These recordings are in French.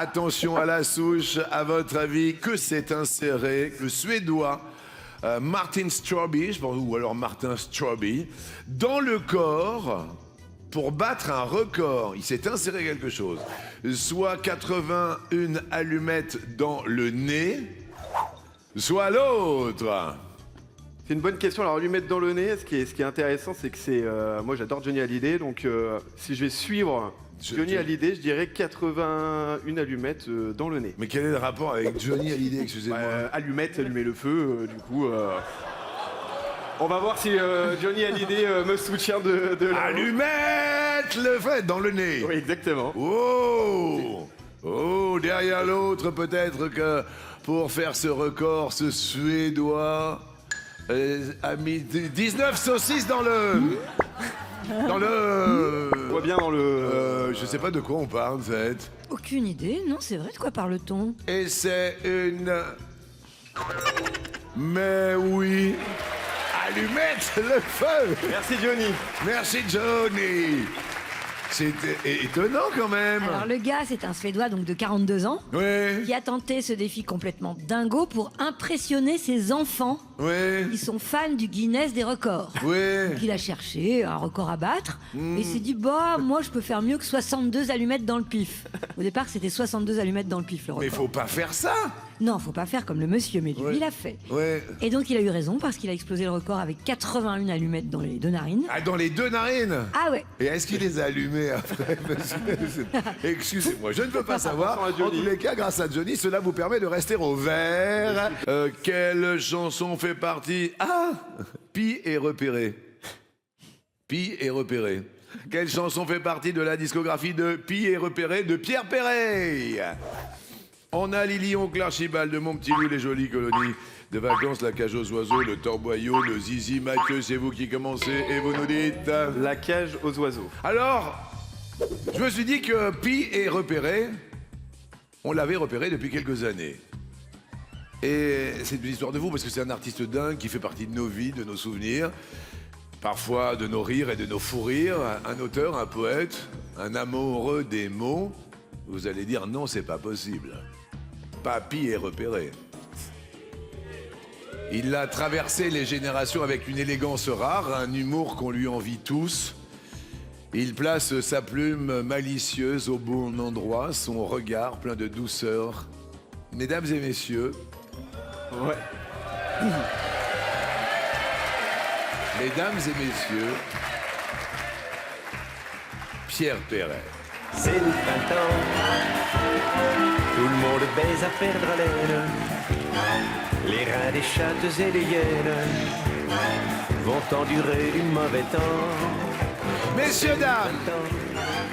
Attention à la souche, à votre avis, que s'est inséré le Suédois Martin Stråby, je pense, ou alors Martin Stråby, dans le corps pour battre un record. Il s'est inséré quelque chose. Soit 81 allumettes dans le nez, soit l'autre. C'est une bonne question. Alors, lui mettre dans le nez, ce qui est intéressant, c'est que c'est. Moi, j'adore Johnny Hallyday, donc si je vais suivre Johnny Hallyday, je dirais 81 allumettes dans le nez. Mais quel est le rapport avec Johnny Hallyday, excusez-moi? Allumettes, allumer le feu, du coup. On va voir si Johnny Hallyday me soutient de là. Allumettes le fait dans le nez. Oui, exactement. Oh, oh, derrière l'autre, peut-être que pour faire ce record, ce Suédois a mis 19 saucisses dans le... Dans le... On voit bien dans le... je sais pas de quoi on parle, en fait. Aucune idée, non, c'est vrai, de quoi parle-t-on? Et c'est une... Mais oui, allumette le feu. Merci Johnny. Merci Johnny. C'est étonnant quand même. Alors le gars, c'est un Suédois donc de 42 ans Oui, qui a tenté ce défi complètement dingo pour impressionner ses enfants. oui, Ils sont fans du Guinness des records. oui. Donc il a cherché un record à battre et il s'est dit bah moi je peux faire mieux que 62 allumettes dans le pif. Au départ c'était 62 allumettes dans le pif le record. Mais faut pas faire ça. Non, faut pas faire comme le monsieur, mais lui Ouais. il a fait. Ouais. Et donc il a eu raison parce qu'il a explosé le record avec 81 allumettes dans les deux narines. Ah, dans les deux narines. Ah ouais. Et est-ce qu'il les a allumées après? Parce que- Excusez-moi, je ne veux pas savoir. Attention à En Johnny. tous les cas, grâce à Johnny, cela vous permet de rester au vert. Quelle chanson fait partie? Ah, Pi est repéré. Pi est repéré. Quelle chanson fait partie de la discographie de Pi est repéré de Pierre Perret? On a Lily, Oncle Archibald, de Mon Petit Loup, les jolies colonies de vacances, la cage aux oiseaux, le torboyau, le zizi. Mathieu, c'est vous qui commencez et vous nous dites. La cage aux oiseaux. Alors, je me suis dit que Pi est repéré. On l'avait repéré depuis quelques années. Et c'est une histoire de vous parce que c'est un artiste dingue qui fait partie de nos vies, de nos souvenirs, parfois de nos rires et de nos fous rires. Un auteur, un poète, un amoureux des mots. Vous allez dire non, c'est pas possible. Papy est repéré. Il a traversé les générations avec une élégance rare, un humour qu'on lui envie tous. Il place sa plume malicieuse au bon endroit, son regard plein de douceur. Mesdames et messieurs, Ouais. mesdames et messieurs, Pierre Perret. C'est le printemps, tout le monde baise à perdre haleine. Les reins des chattes et des hyènes vont endurer du mauvais temps. Messieurs, dames,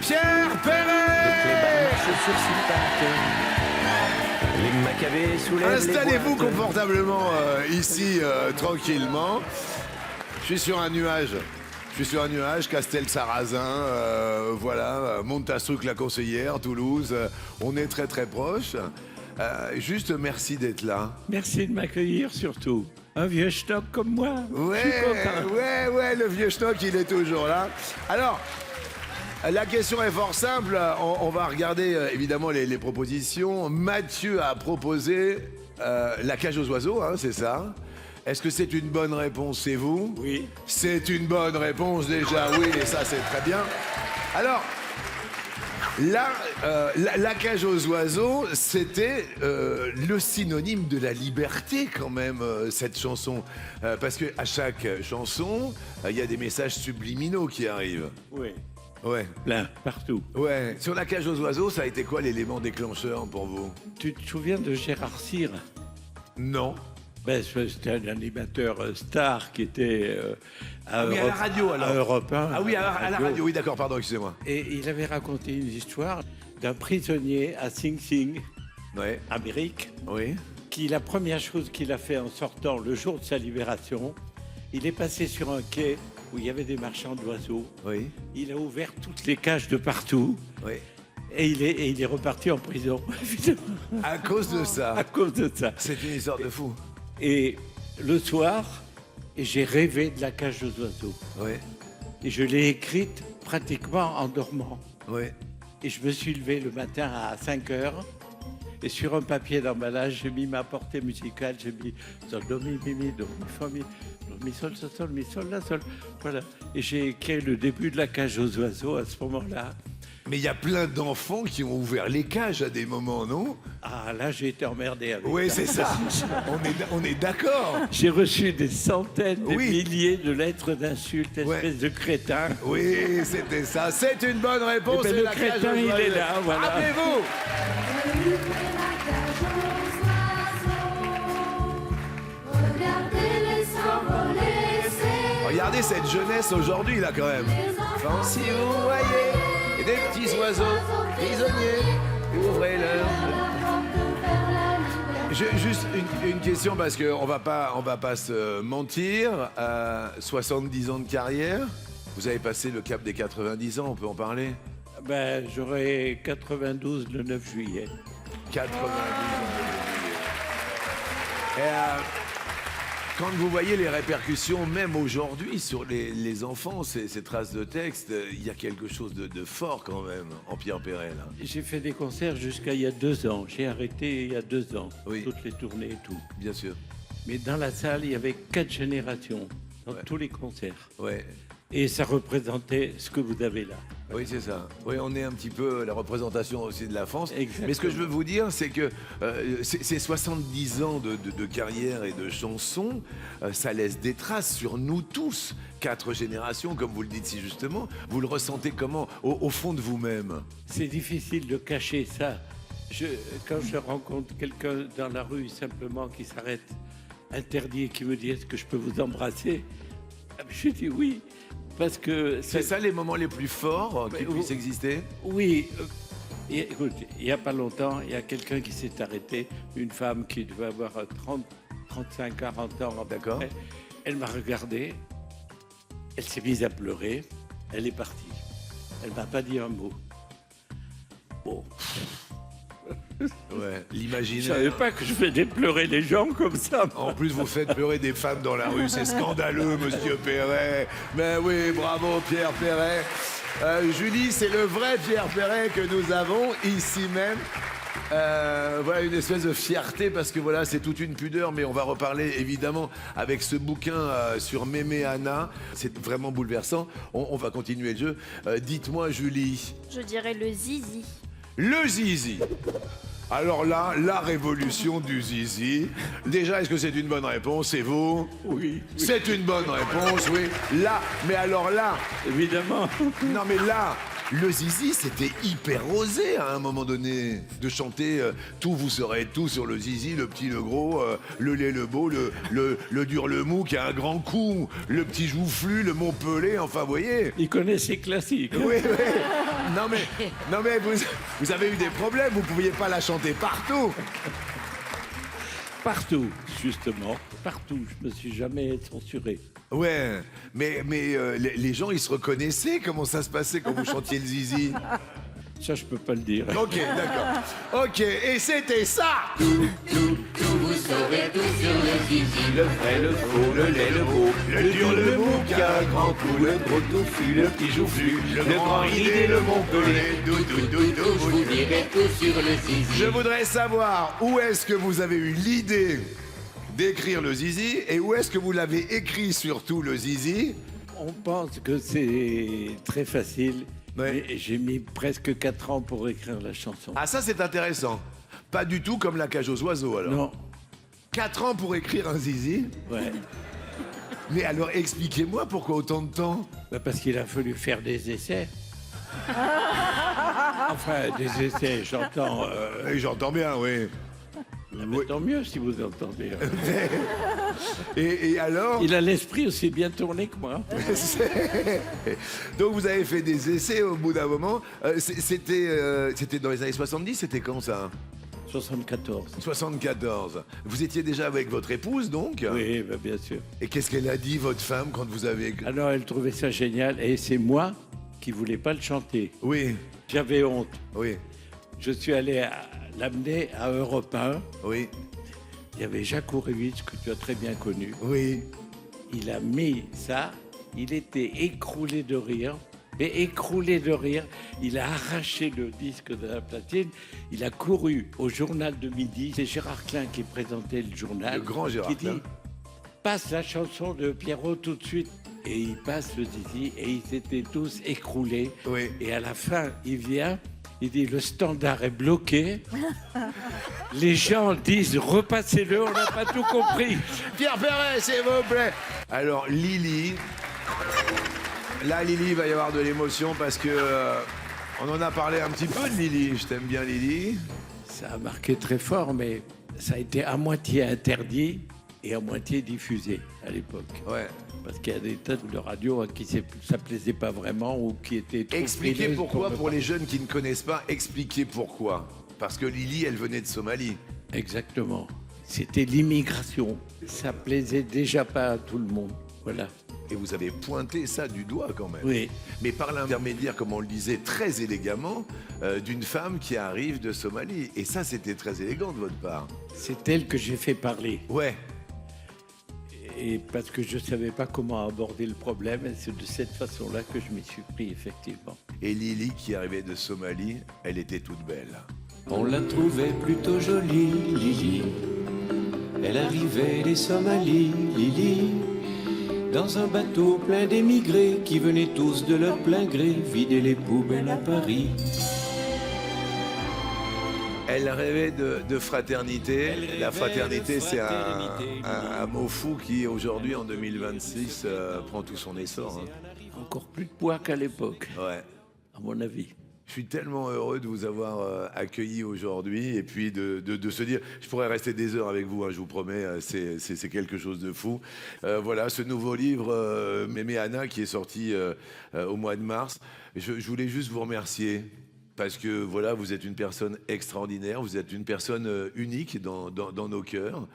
Pierre Les Perret! marchent sur six pattes, les macabées soulèvent les Installez-vous boîtes. confortablement ici, tranquillement. Je suis sur un nuage. Je suis sur un nuage, Castel-Sarrazin, voilà, Montastruc, la conseillère, Toulouse. On est très très proches. Juste merci d'être là. Merci de m'accueillir surtout. Un vieux schnock comme moi. Je suis content. Ouais, le vieux schnock, il est toujours là. Alors, la question est fort simple. On va regarder évidemment les propositions. Mathieu a proposé la cage aux oiseaux, hein, c'est ça? Est-ce que c'est une bonne réponse, c'est vous? Oui. C'est une bonne réponse déjà, oui, et ça c'est très bien. Alors, la cage aux oiseaux, c'était le synonyme de la liberté quand même, cette chanson. Parce qu'à chaque chanson, il y a des messages subliminaux qui arrivent. Oui. Ouais, Plein, partout. ouais. Sur la cage aux oiseaux, ça a été quoi l'élément déclencheur pour vous? Tu te souviens de Gérard Cyr? Non. Ben, c'était un animateur star qui était à, oui, à la radio, alors. à Europe 1. Ah oui, à la radio, oui d'accord, pardon, excusez-moi. Et il avait raconté une histoire d'un prisonnier à Sing Sing, Ouais, Amérique, oui. qui la première chose qu'il a fait en sortant le jour de sa libération, il est passé sur un quai où il y avait des marchands d'oiseaux. Oui, Il a ouvert toutes les cages de partout oui. et il est reparti en prison, évidemment, À cause de à ça. cause de ça. C'est une histoire de fou. Et le soir, j'ai rêvé de la cage aux oiseaux. Oui, Et je l'ai écrite pratiquement en dormant. oui. Et je me suis levé le matin à 5 heures. Et sur un papier d'emballage, j'ai mis ma portée musicale. J'ai mis sol, do, mi, mi, do, mi, fa, mi, do, mi, sol, mi, sol, la, sol. Voilà. Et j'ai créé le début de la cage aux oiseaux à ce moment-là. Mais il y a plein d'enfants qui ont ouvert les cages à des moments, non? Ah, là, j'ai été emmerdé avec Oui, ça. c'est ça. On est d'accord. J'ai reçu des centaines de Oui. milliers de lettres d'insultes, espèce Ouais. de crétin. Oui, c'était ça. C'est une bonne réponse. Eh ben, et le la cage crétin, aux il oiseaux. est là, voilà. Rappelez-vous. Regardez cette jeunesse aujourd'hui, là, quand même. Enfin, si vous voyez des petits oiseaux prisonniers, ouvrez-leur. Juste une question, parce qu'on va pas se mentir. 70 ans de carrière, vous avez passé le cap des 90 ans, on peut en parler? Ben, j'aurai 92 le 9 juillet. 90 ans de juillet. Et, quand vous voyez les répercussions, même aujourd'hui, sur les enfants, ces traces de texte, il y a quelque chose de fort quand même en Pierre Perret, là. J'ai fait des concerts jusqu'à il y a 2 ans. J'ai arrêté il y a 2 ans, Oui. toutes les tournées et tout. Bien sûr. Mais dans la salle, il y avait 4 générations dans Ouais. tous les concerts. Ouais. Et ça représentait ce que vous avez là. Oui, c'est ça. Oui, on est un petit peu la représentation aussi de la France. Exactement. Mais ce que je veux vous dire, c'est que ces 70 ans de carrière et de chansons, ça laisse des traces sur nous tous. 4 générations, comme vous le dites si justement. Vous le ressentez comment au fond de vous-même? C'est difficile de cacher ça. Quand je rencontre quelqu'un dans la rue simplement qui s'arrête interdit et qui me dit est-ce que je peux vous embrasser, je dis oui. Parce que C'est ça les moments les plus forts qui Mais puissent vous- exister? Oui. Écoute, il n'y a pas longtemps, il y a quelqu'un qui s'est arrêté, une femme qui devait avoir 30, 35, 40 ans. à peu D'accord. près. Elle m'a regardé, elle s'est mise à pleurer, elle est partie. Elle m'a pas dit un mot. Bon, Ouais. je savais L'imaginaire. pas que je faisais pleurer les gens comme ça. En plus, vous faites pleurer des femmes dans la rue, c'est scandaleux, monsieur Perret. Mais oui, bravo, Pierre Perret. Julie, c'est le vrai Pierre Perret que nous avons ici même. Voilà une espèce de fierté parce que voilà, c'est toute une pudeur, mais on va reparler évidemment avec ce bouquin sur Mémé Anna. C'est vraiment bouleversant. On va continuer le jeu. Dites-moi, Julie, Je dirais le zizi. le zizi. Alors là, la révolution du zizi. Déjà, est-ce que c'est une bonne réponse? C'est vous? Oui, C'est une bonne réponse, oui. Là, mais alors là, évidemment. non mais là, le zizi, c'était hyper osé à un moment donné de chanter tout, vous saurez tout sur le zizi, le petit, le gros, le laid, le beau, le dur, le mou qui a un grand coup, le petit joufflu, le Montpellier, enfin, vous voyez. Il connaît ses classiques. Oui, oui. Non mais vous avez eu des problèmes, vous pouviez pas la chanter partout. Partout, justement. Partout. Je me suis jamais censuré. Ouais, mais les gens, ils se reconnaissaient comment ça se passait quand vous chantiez le zizi. Ça, je peux pas le dire. Ok, d'accord. Ok, et c'était ça. Le vrai, le faux, le laid, le beau, Le dur, le mou, qui a un grand cou, le gros touffu, le petit joufflu, le grand ridé, le Montpellier. je vous dirai tout sur le zizi. Je voudrais savoir où est-ce que vous avez eu l'idée d'écrire le zizi et où est-ce que vous l'avez écrit surtout le zizi. On pense que c'est très facile. Ouais. Mais j'ai mis presque 4 ans pour écrire la chanson. Ah ça c'est intéressant. Pas du tout comme la cage aux oiseaux alors. Non. 4 ans pour écrire un zizi. Ouais. Mais alors expliquez-moi pourquoi autant de temps. Bah, parce qu'il a fallu faire des essais. Enfin, des essais, j'entends. Oui, j'entends bien, oui. Mais tant mieux si vous entendez. Et alors Il a l'esprit aussi bien tourné que moi. Donc vous avez fait des essais au bout d'un moment. C'était dans les années 70, c'était quand ça? 74. 74. Vous étiez déjà avec votre épouse donc? Oui, bah, bien sûr. Et qu'est-ce qu'elle a dit, votre femme, quand vous avez... Alors, elle trouvait ça génial. Et c'est moi qui voulais pas le chanter. Oui, J'avais honte. oui, Je suis allé l'amener à Europe 1. oui, Il y avait Jacques Ourevitch, que tu as très bien connu. oui. Il a mis ça. Il était écroulé de rire. Mais écroulé de rire, il a arraché le disque de la platine. Il a couru au journal de midi. C'est Gérard Klein qui présentait le journal. Le grand Gérard qui Klein. dit passe la chanson de Pierrot tout de suite. Et il passe le Zizi et ils étaient tous écroulés. Oui. Et à la fin, il vient, il dit le standard est bloqué. Les gens disent repassez-le, on n'a pas tout compris. Pierre Perret, s'il vous plaît. Alors, Lily. Là, Lily, il va y avoir de l'émotion parce que on en a parlé un petit peu de Lily. Je t'aime bien, Lily. Ça a marqué très fort, mais ça a été à moitié interdit et à moitié diffusé à l'époque. Ouais. Parce qu'il y a des tas de radios à qui ça plaisait pas vraiment ou qui étaient trop Expliquez frileuses pourquoi, ne pour pas- les jeunes qui ne connaissent pas, expliquez pourquoi. Parce que Lily, elle venait de Somalie. Exactement. C'était l'immigration. Ça plaisait déjà pas à tout le monde. Voilà. Et vous avez pointé ça du doigt quand même. Oui. Mais par l'intermédiaire, comme on le disait très élégamment, d'une femme qui arrive de Somalie. Et ça, c'était très élégant de votre part. C'est elle que j'ai fait parler. Ouais. Et parce que je ne savais pas comment aborder le problème, et c'est de cette façon-là que je m'y suis pris, effectivement. Et Lily, qui arrivait de Somalie, elle était toute belle. On la trouvait plutôt jolie, Lily. Elle arrivait des Somalies, Lily. Dans un bateau plein d'émigrés qui venaient tous de leur plein gré vider les poubelles à Paris. Elle rêvait de fraternité. Elle rêvait La fraternité, de c'est fraternité, un mot fou qui, aujourd'hui, en 2026, prend tout son essor. Hein. Encore plus de poids qu'à l'époque, Ouais. à mon avis. Je suis tellement heureux de vous avoir accueilli aujourd'hui et puis de se dire, je pourrais rester des heures avec vous, hein, je vous promets, c'est quelque chose de fou. Voilà, ce nouveau livre, Mémé Anna, qui est sorti au mois de mars. Je voulais juste vous remercier parce que voilà, vous êtes une personne extraordinaire, vous êtes une personne unique dans nos cœurs.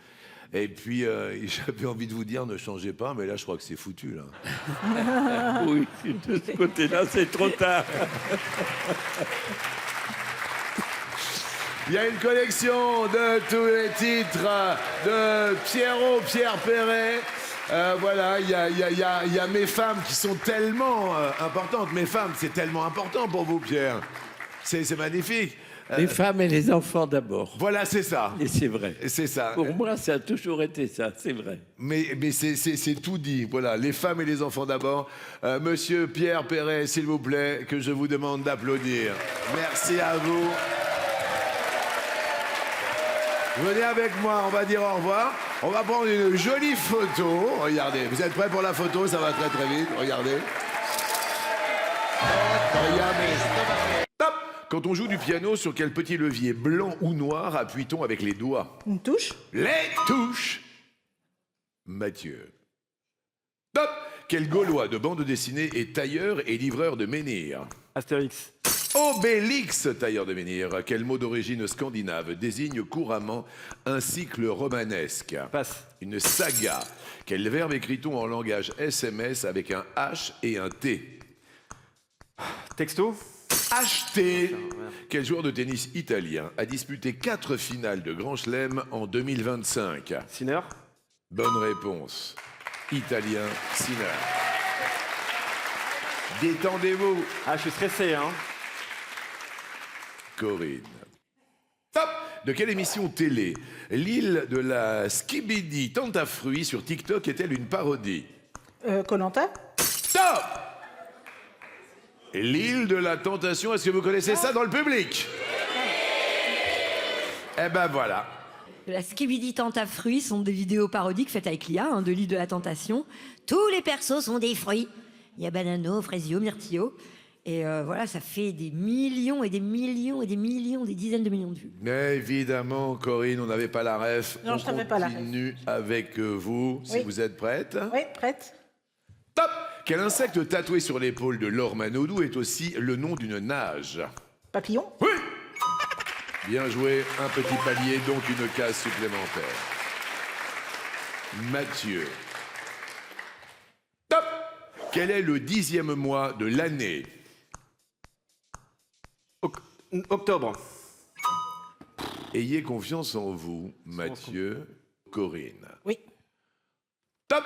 Et puis, j'avais envie de vous dire, ne changez pas, mais là, je crois que c'est foutu, là. Oui, de ce côté-là, c'est trop tard. Il y a une collection de tous les titres de Pierre Perret. Voilà, il y a mes femmes qui sont tellement importantes. Mes femmes, c'est tellement important pour vous, Pierre. C'est magnifique. Les femmes et les enfants d'abord. Voilà, c'est ça. Et c'est vrai. C'est ça. Pour moi, ça a toujours été ça, c'est vrai. Mais c'est tout dit. Voilà, les femmes et les enfants d'abord. Monsieur Pierre Perret, s'il vous plaît, que je vous demande d'applaudir. Merci à vous. Venez avec moi, on va dire au revoir. On va prendre une jolie photo. Regardez, vous êtes prêts pour la photo? Ça va très très vite. Regardez. Regardez. Top. Quand on joue du piano, sur quel petit levier, blanc ou noir, appuie-t-on avec les doigts? Une touche? Les touches. Mathieu. Top. Quel Gaulois de bande dessinée est tailleur et livreur de menhir? Astérix. Obélix, tailleur de menhir. Quel mot d'origine scandinave désigne couramment un cycle romanesque? Passe. Une saga. Quel verbe écrit-on en langage SMS avec un H et un T? Texto. Acheter. Quel joueur de tennis italien a disputé 4 finales de Grand Chelem en 2025? Sinner. Bonne réponse. Italien Sinner. Détendez-vous, Ah, je suis stressé, hein. Corinne. Top. De quelle émission télé l'île de la Skibidi Tente à fruits sur TikTok est-elle une parodie? Koh-Lanta? Top. L'île de la tentation, est-ce que vous connaissez ça dans le public? Eh ben voilà. La Skibidi Tente à fruits sont des vidéos parodiques faites avec l'IA, de l'île de la tentation. Tous les persos sont des fruits. Il y a banano, fraisio, myrtillo. Et voilà, ça fait des millions et des millions et des millions, des dizaines de millions de vues. Mais évidemment, Corinne, on n'avait pas la ref. Non, on je n'avais pas la ref. continue avec vous, si Oui. vous êtes prête. Oui, prête? Top. Quel insecte tatoué sur l'épaule de Laure Manodou est aussi le nom d'une nage? Papillon? Oui. Bien joué, un petit palier, donc une case supplémentaire. Mathieu. Top. Quel est le 10e mois de l'année? Octobre. Ayez confiance en vous, Mathieu, Corinne. Oui. Top.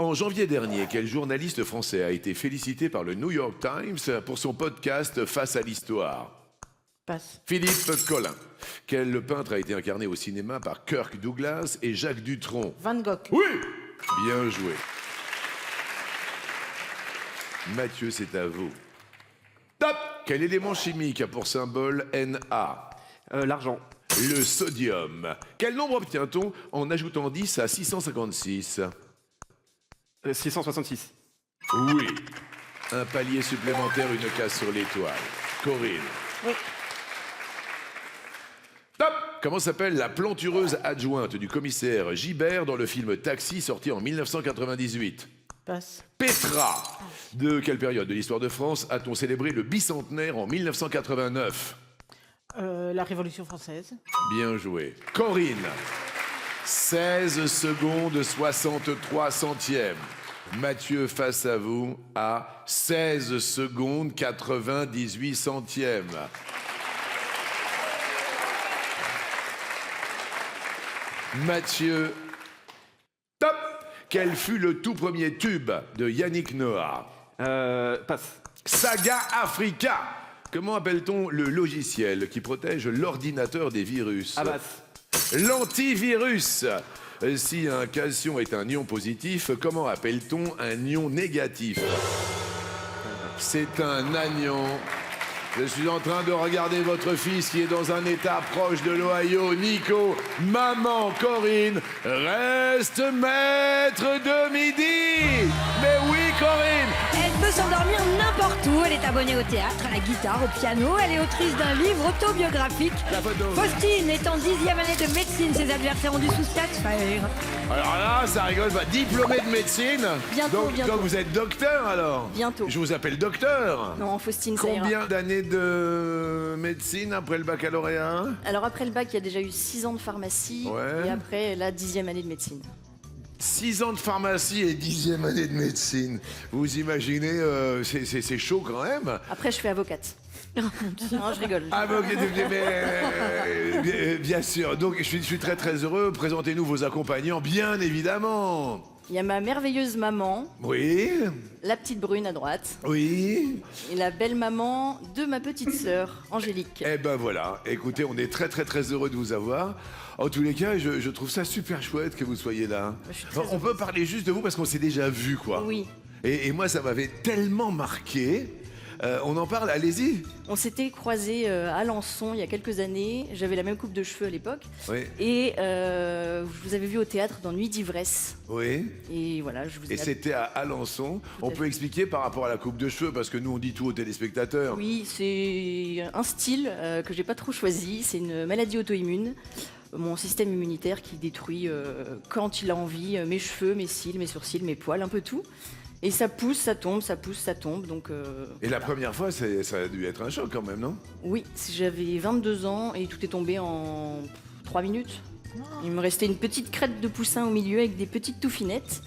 En janvier dernier, quel journaliste français a été félicité par le New York Times pour son podcast Face à l'histoire? Passe. Philippe Collin. Quel peintre a été incarné au cinéma par Kirk Douglas et Jacques Dutronc? Van Gogh. Oui! Bien joué. Mathieu, c'est à vous. Top! Quel élément chimique a pour symbole Na? L'argent. Le sodium. Quel nombre obtient-on en ajoutant 10 à 656? 666. Oui. Un palier supplémentaire, une case sur l'étoile. Corinne. Oui. Top! Comment s'appelle la plantureuse adjointe du commissaire Gibert dans le film Taxi sorti en 1998? Passe. Petra. De quelle période de l'histoire de France a-t-on célébré le bicentenaire en 1989? La Révolution française. Bien joué. Corinne. 16 secondes 63 centièmes. Mathieu, face à vous, à 16 secondes 98 centièmes. Mathieu. Top! Quel fut le tout premier tube de Yannick Noah? Passe. Saga Africa. Comment appelle-t-on le logiciel qui protège l'ordinateur des virus? Abbas. L'antivirus. Si un cation est un ion positif, comment appelle-t-on un ion négatif? C'est un anion. Je suis en train de regarder votre fils qui est dans un état proche de l'Ohio. Nico, maman Corinne, reste maître de midi. Mais oui, Corinne. Elle peut s'endormir n'importe où. Elle est abonnée au théâtre, à la guitare, au piano. Elle est autrice d'un livre autobiographique. La photo. Faustine est en 10e année de médecine. Ses adversaires ont dû sous satisfaire. Alors là, ça rigole pas. Diplômé de médecine. Bientôt, bientôt. Donc vous êtes docteur alors? Bientôt. Je vous appelle docteur. Non, Faustine, ça ira. Combien d'années de médecine après le baccalauréat? Alors après le bac, il y a déjà eu 6 ans de pharmacie. Ouais. Et après, la 10e année de médecine. 6 ans de pharmacie et 10e année de médecine. Vous imaginez, c'est chaud quand même. Après, je fais avocate. Non, je rigole. Ah, mais, bien sûr. Donc je suis très très heureux. Présentez-nous vos accompagnants, bien évidemment. Il y a ma merveilleuse maman, Oui, la petite brune à droite, oui. et la belle maman de ma petite sœur, Angélique. Eh ben voilà. Écoutez, on est très très très heureux de vous avoir. En tous les cas, je trouve ça super chouette que vous soyez là. Je suis très On peut parler juste de vous parce qu'on s'est déjà vu, quoi. Oui. Et moi, ça m'avait tellement marqué. On en parle, allez-y. On s'était croisés à Alençon il y a quelques années. J'avais la même coupe de cheveux à l'époque. Oui, Et je vous avais vu au théâtre dans Nuit d'ivresse. oui. Et voilà, je vous ai Et c'était à Alençon. On à peut expliquer par rapport à la coupe de cheveux, parce que nous, on dit tout aux téléspectateurs. Oui, c'est un style que j'ai pas trop choisi. C'est une maladie auto-immune. Mon système immunitaire qui détruit quand il a envie mes cheveux, mes cils, mes sourcils, mes poils, un peu tout. Et ça pousse, ça tombe, ça pousse, ça tombe. Donc, Et la première fois, ça a dû être un choc quand même, non? oui, j'avais 22 ans et tout est tombé en 3 minutes. Il me restait une petite crête de poussin au milieu avec des petites touffinettes.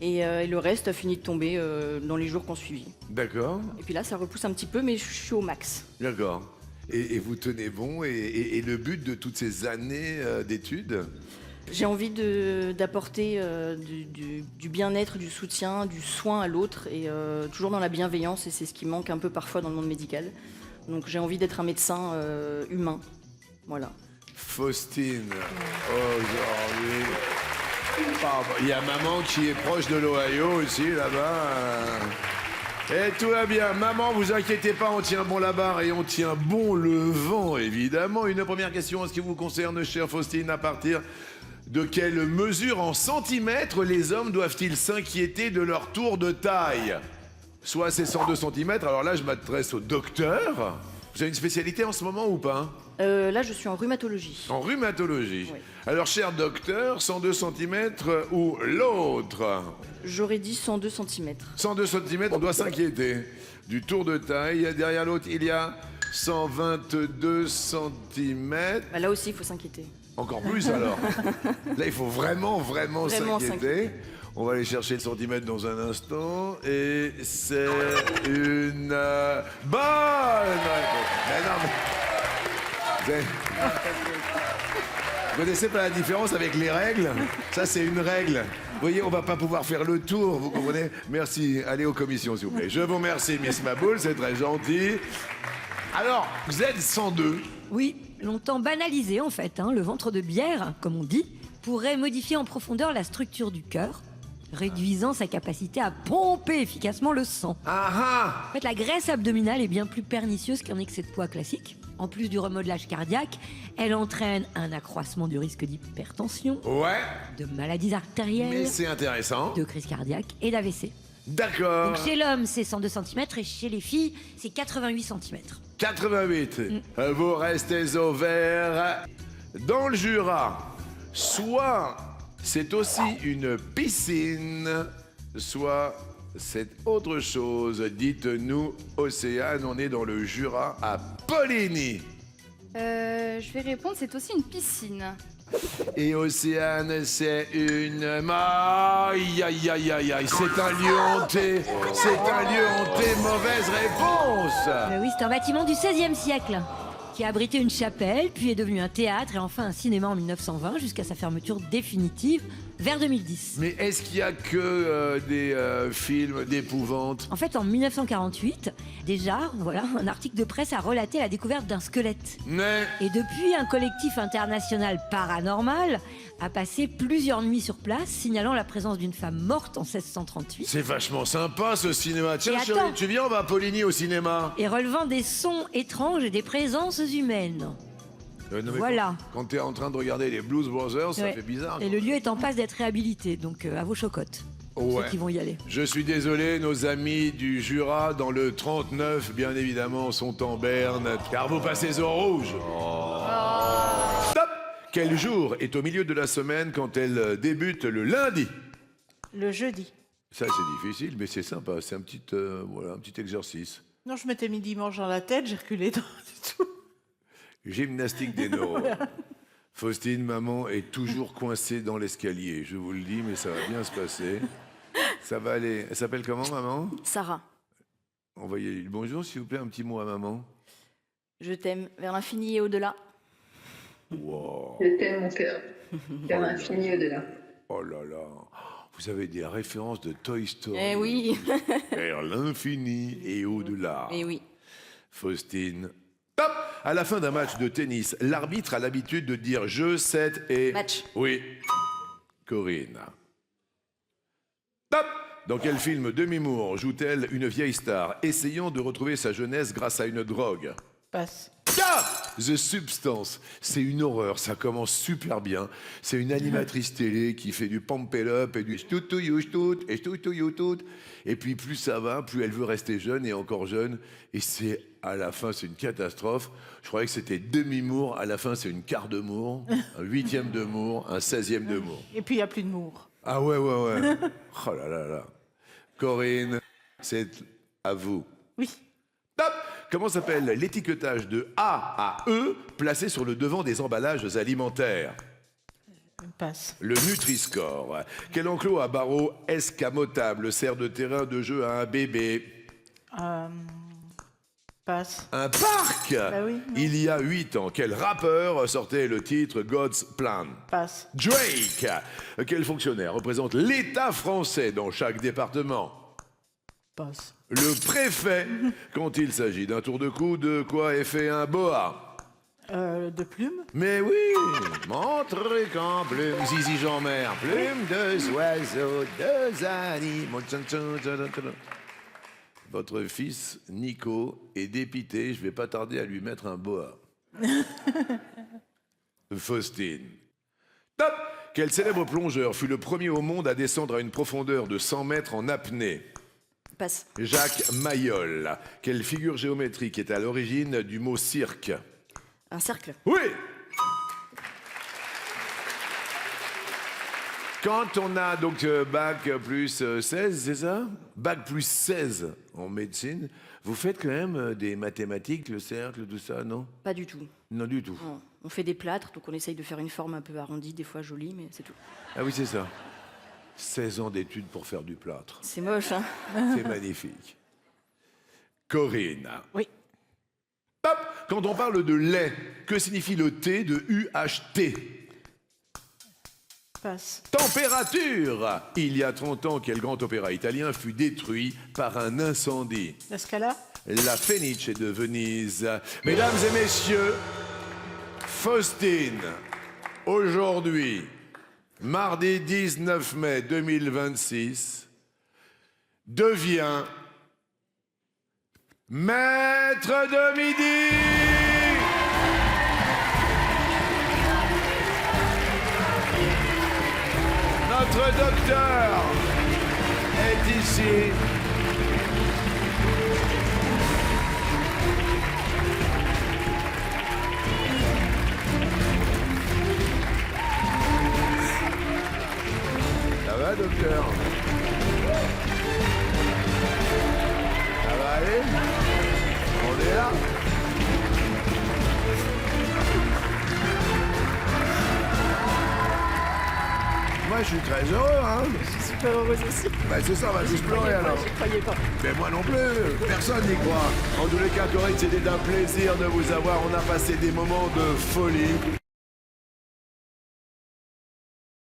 Et le reste a fini de tomber dans les jours qui ont suivi. D'accord, Et puis là, ça repousse un petit peu, mais je suis au max. d'accord. Et vous tenez bon, et le but de toutes ces années d'études? J'ai envie d'apporter du bien-être, du soutien, du soin à l'autre, et toujours dans la bienveillance, et c'est ce qui manque un peu parfois dans le monde médical. Donc j'ai envie d'être un médecin humain. Voilà. Faustine, aujourd'hui. Pardon, il y a maman qui est proche de l'Ohio aussi, là-bas. Et tout va bien. Maman, vous inquiétez pas, on tient bon la barre et on tient bon le vent, évidemment. Une première question en ce qui vous concerne, chère Faustine, à partir de quelle mesure en centimètres les hommes doivent-ils s'inquiéter de leur tour de taille? Soit c'est 102 cm, alors là je m'adresse au docteur. Vous avez une spécialité en ce moment ou pas? Là, je suis en rhumatologie. En rhumatologie. Oui. Alors cher docteur, 102 cm ou l'autre? J'aurais dit 102 cm. 102 cm, on doit s'inquiéter du tour de taille. Derrière l'autre, il y a 122 cm. Bah, là aussi, il faut s'inquiéter. Encore plus alors. Là, il faut vraiment Vraiment s'inquiéter. On va aller chercher le centimètre dans un instant. Et c'est une bonne réponse. Mais non, mais... Vous connaissez pas la différence avec les règles? Ça, c'est une règle. Vous voyez, on va pas pouvoir faire le tour, vous comprenez? Merci. Allez aux commissions, s'il vous plaît. Je vous remercie, Miss Maboul, c'est très gentil. Alors, Z102. Oui, longtemps banalisé en fait, hein, le ventre de bière, comme on dit, pourrait modifier en profondeur la structure du cœur, réduisant sa capacité à pomper efficacement le sang. Ah ah! En fait, la graisse abdominale est bien plus pernicieuse qu'un excès de poids classique. En plus du remodelage cardiaque, elle entraîne un accroissement du risque d'hypertension, Ouais, de maladies artérielles, mais c'est intéressant. de crise cardiaque et d'AVC. D'accord. Donc chez l'homme, c'est 102 cm et chez les filles, c'est 88 cm. 88. Vous restez au vert. Dans le Jura, soit c'est aussi une piscine, soit c'est autre chose. Dites-nous, Océane, on est dans le Jura à Poligny. Je vais répondre, c'est aussi une piscine. Et Océane, c'est une... Aïe, aïe, aïe, aïe, aïe, c'est un lieu hanté. C'est un lieu hanté, mauvaise réponse. Oui, c'est un bâtiment du XVIe siècle qui a abrité une chapelle, puis est devenu un théâtre et enfin un cinéma en 1920 jusqu'à sa fermeture définitive vers 2010. Mais est-ce qu'il y a que des films d'épouvante? En fait, en 1948, déjà, voilà, un article de presse a relaté la découverte d'un squelette. Mais... Et depuis, un collectif international paranormal a passé plusieurs nuits sur place, signalant la présence d'une femme morte en 1638 C'est vachement sympa ce cinéma. Tiens Et chérie, attends. tu viens, on va à Poligny au cinéma. et relevant des sons étranges et des présences humaines. Non, mais Voilà. Quand t'es en train de regarder les Blues Brothers, ça Ouais. fait bizarre. Et le lieu est en passe d'être réhabilité, donc à vos chocottes, Ouais. ceux qui vont y aller. Je suis désolé, nos amis du Jura, dans le 39, bien évidemment, sont en berne, car vous passez au rouge. Stop! Quel jour est au milieu de la semaine quand elle débute le lundi? Le jeudi. Ça, c'est difficile, mais c'est sympa. C'est un petit, voilà, un petit exercice. Non, je m'étais mis dimanche dans la tête, j'ai reculé dans du tout. Gymnastique des neurones. Faustine, maman, est toujours coincée dans l'escalier. Je vous le dis, mais ça va bien se passer. Ça va aller. Elle s'appelle comment, maman? Sarah, Envoyez-lui le bonjour, s'il vous plaît, un petit mot à maman. je t'aime vers l'infini et au-delà. Wow. Je t'aime mon cœur, vers l'infini au-delà. Oh là là. Vous avez des références de Toy Story. Eh oui, Vers l'infini et au-delà. eh oui. Faustine. Top! À la fin d'un match de tennis, l'arbitre a l'habitude de dire jeu, 7 et... Match. Oui. Corinne. Top! Dans quel film Demi-Moore joue-t-elle une vieille star essayant de retrouver sa jeunesse grâce à une drogue? Passe. Ah! The Substance, c'est une horreur, ça commence super bien. C'est une animatrice télé qui fait du pump it up et du stoutou you stout et stoutou you tout. Et puis plus ça va, plus elle veut rester jeune et encore jeune. Et c'est à la fin, c'est une catastrophe. Je croyais que c'était demi-mour, à la fin c'est une quart de mour, un huitième de mour, un 16e de mour. Et puis il n'y a plus de mour. Ah ouais, ouais, ouais. Oh là là là. Corinne, c'est à vous. Oui. Top! Comment s'appelle l'étiquetage de A à E placé sur le devant des emballages alimentaires? Passe. Le Nutri-Score. Quel enclos à barreaux escamotable sert de terrain de jeu à un bébé? Passe. Un parc! Bah oui, non. Il y a 8 ans, quel rappeur sortait le titre God's Plan? Passe. Drake! Quel fonctionnaire représente l'État français dans chaque département? Passe. Le préfet, quand il s'agit d'un tour de cou, de quoi est fait un boa? De plume. Mais oui, mon truc en plume, Zizi Jean-Mer, plume de oiseaux, deux animaux. Votre fils, Nico, est dépité, je vais pas tarder à lui mettre un boa. Faustine. Top! Quel célèbre plongeur fut le premier au monde à descendre à une profondeur de 100 mètres en apnée? Passe. Jacques Mayol. Quelle figure géométrique est à l'origine du mot cirque? Un cercle. Oui! Quand on a donc bac plus 16, c'est ça? Bac plus 16 en médecine, vous faites quand même des mathématiques, le cercle, tout ça, non? Pas du tout. Non, du tout. Non. On fait des plâtres, donc on essaye de faire une forme un peu arrondie, des fois jolie, mais c'est tout. Ah oui, c'est ça. 16 ans d'études pour faire du plâtre. C'est moche, hein? C'est magnifique. Corinne. Oui. Hop! Quand on parle de lait, que signifie le T de UHT? Passe. Température. Il y a 30 ans, quel grand opéra italien fut détruit par un incendie? La Scala. La Fenice de Venise. Mesdames et messieurs, Faustine, aujourd'hui, mardi 19 mai 2026, devient maître de midi. Notre docteur est ici. Ça va, docteur? Ça va aller? On est là? Moi, je suis très heureux, hein? Je suis super heureuse aussi. Bah, c'est ça, on va tous pleurer alors. J'y croyais pas. Mais moi non plus, personne n'y croit. En tous les cas, Corinne, c'était un plaisir de vous avoir. On a passé des moments de folie.